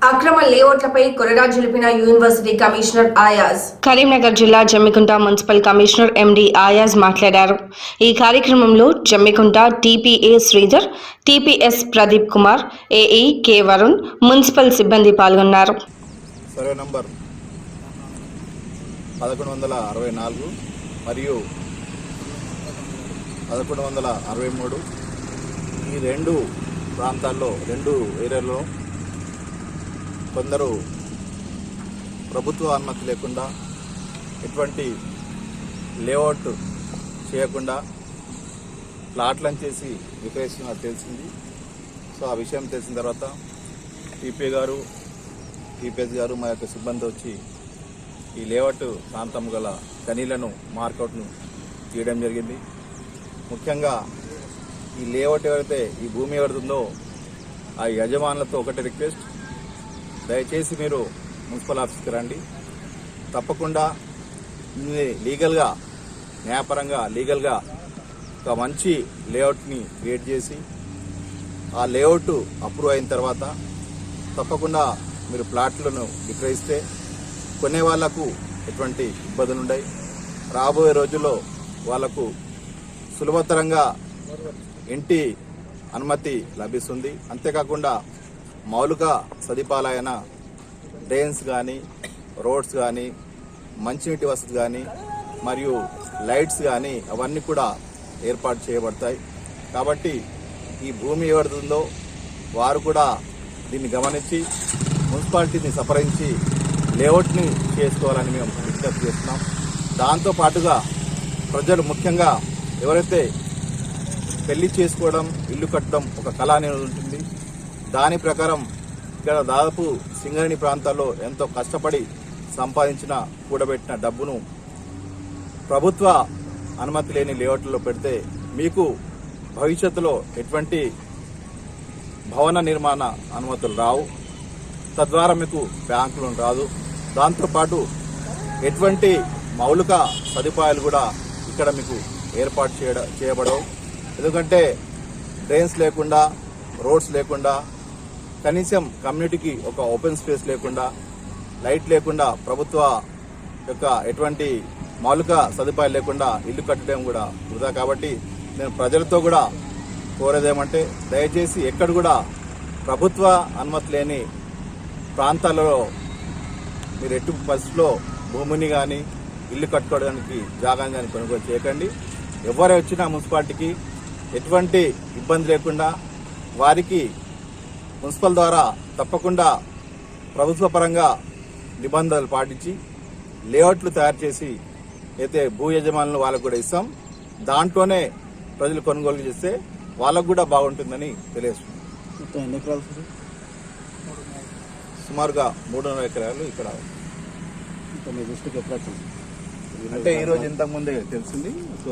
అక్రమ లేఅవుట్లపై కొరడా జలిపిన university commissioner Ayaz. Karimnagar జిల్లా జమ్మికుంట మున్సిపల్ కమిషనర్ ఎండి ఆయాజ్ మాట్లాడారు. ఈ కార్యక్రమంలో Jammikunta TPA Sridhar, TPS Pradeep Kumar, AE K Varun, municipal సిబ్బంది పాల్గొన్నారు. సర్వే నంబర్ 1164 మరియు 1163 ఈ రెండు ప్రాంతాల్లో, రెండు ఏరియాల్లో కొందరు ప్రభుత్వ అనుమతి లేకుండా ఎటువంటి లేఅవుట్ చేయకుండా ప్లాట్లను చేసి విక్రయిస్తున్నట్టు తెలిసింది. సో ఆ విషయం తెలిసిన తర్వాత టీపీ గారు, టీపీఎస్ గారు మా యొక్క సిబ్బంది వచ్చి ఈ లేఅవుట్ ప్రాంతం గల గనీలను మార్కౌట్ను చేయడం జరిగింది. ముఖ్యంగా ఈ లేఅవుట్ ఎవరైతే, ఈ భూమి ఎవరితుందో ఆ యజమానులతో ఒకటి రిక్వెస్ట్, దయచేసి మీరు మున్సిపల్ ఆఫీస్కి రండి. తప్పకుండా లీగల్గా, న్యాయపరంగా, లీగల్గా ఒక మంచి లేఅవుట్ని క్రియేట్ చేసి ఆ లేఅవుట్ అప్రూవ్ అయిన తర్వాత తప్పకుండా మీరు ప్లాట్లను విక్రయిస్తే కొనే వాళ్లకు ఎటువంటి ఇబ్బందులు ఉన్నాయి. రాబోయే రోజుల్లో వాళ్లకు సులభతరంగా ఇంటి అనుమతి లభిస్తుంది. అంతేకాకుండా మౌలిక సదుపాయాలైన డ్రైన్స్ కానీ, రోడ్స్ కానీ, మంచినీటి వసతి కానీ, మరియు లైట్స్ కానీ అవన్నీ కూడా ఏర్పాటు చేయబడతాయి. కాబట్టి ఈ భూమి ఎవరిదుందో వారు కూడా దీన్ని గమనించి మున్సిపాలిటీని సపరించి లేఅవుట్ని చేసుకోవాలని మేము విజ్ఞప్తి చేస్తున్నాం. దాంతోపాటుగా ప్రజలు, ముఖ్యంగా ఎవరైతే పెళ్లి చేసుకోవడం, ఇల్లు కట్టడం ఒక కళ అనేది ఉంటుంది. దాని ప్రకారం ఇక్కడ దాదాపు సింగరేణి ప్రాంతాల్లో ఎంతో కష్టపడి సంపాదించిన, కూడబెట్టిన డబ్బును ప్రభుత్వ అనుమతి లేని లేఅవుట్లో పెడితే మీకు భవిష్యత్తులో ఎటువంటి భవన నిర్మాణ అనుమతులు రావు. తద్వారా మీకు బ్యాంకు లోన్ రాదు. దాంతోపాటు ఎటువంటి మౌలిక సదుపాయాలు కూడా ఇక్కడ మీకు ఏర్పాటు చేయబడవు. ఎందుకంటే డ్రైన్స్ లేకుండా, రోడ్స్ లేకుండా, కనీసం కమ్యూనిటీకి ఒక ఓపెన్ స్పేస్ లేకుండా, లైట్ లేకుండా, ప్రభుత్వ యొక్క ఎటువంటి మౌలిక సదుపాయాలు లేకుండా ఇల్లు కట్టడం కూడా వృధా. కాబట్టి నేను ప్రజలతో కూడా కోరేదేమంటే, దయచేసి ఎక్కడ కూడా ప్రభుత్వ అనుమతి లేని ప్రాంతాలలో మీరు ఎటు పరిస్థితిలో భూమిని కానీ, ఇల్లు కట్టుకోవడానికి జాగాని కానీ కొనుగోలు చేయకండి. ఎవరు వచ్చినా మున్సిపాలిటీకి ఎటువంటి ఇబ్బంది లేకుండా వారికి మున్సిపల్ ద్వారా తప్పకుండా ప్రభుత్వ పరంగా నిబంధనలు పాటించి లేఅవుట్లు తయారు చేసి అయితే భూ యజమానులు వాళ్ళకు కూడా ఇస్తాం. దాంట్లోనే ప్రజలు కొనుగోలు చేస్తే వాళ్ళకు కూడా బాగుంటుందని తెలియజేస్తున్నాం. సుమారుగా 300 ఎకరాలు ఇక్కడ. అంటే ఈరోజు ఇంతకుముందే తెలిసింది. సో